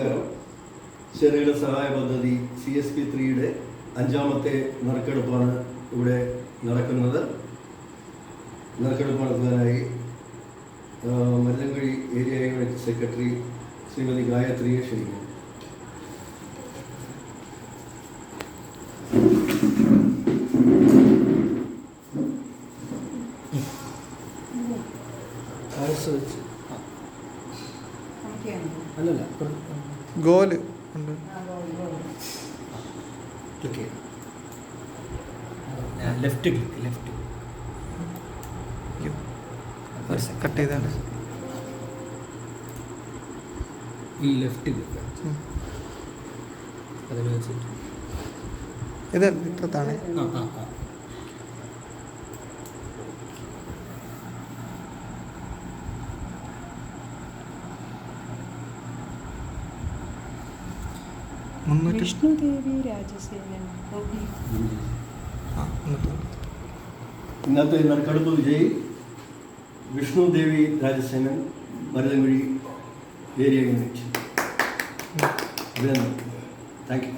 നമസ്കാരം. ചെറുകിട സഹായ പദ്ധതി CSP3യുടെ 5ാമത്തെ നറുക്കെടുപ്പാണ് ഇവിടെ നടക്കുന്നത്. നറുക്കെടുപ്പ് നടത്താനായി മല്ലങ്കഴി ഏരിയ യൂണിറ്റ് സെക്രട്ടറി ശ്രീമതി ഗായത്രിയെ ക്ഷണിക്കുന്നു. ഗോല് ഉണ്ട്. ലെഫ്റ്റ് ക്ലിക്ക് ലെഫ്റ്റ് കട്ട് ചെയ്താണ് ഈ ലെഫ്റ്റ് ക്ലിക്ക് അതിന് വെച്ചിട്ട് ഇത് ഇപ്പുറത്താണ്. വിഷ്ണുദേവി രാജസേനൻ. ഇന്നത്തെ നറുക്കെടുപ്പ് വിജയി വിഷ്ണുദേവി രാജസേനൻ, മരുതൻകുഴി ഏരിയ യൂണിറ്റ്. അഭിനന്ദനം. Thank you.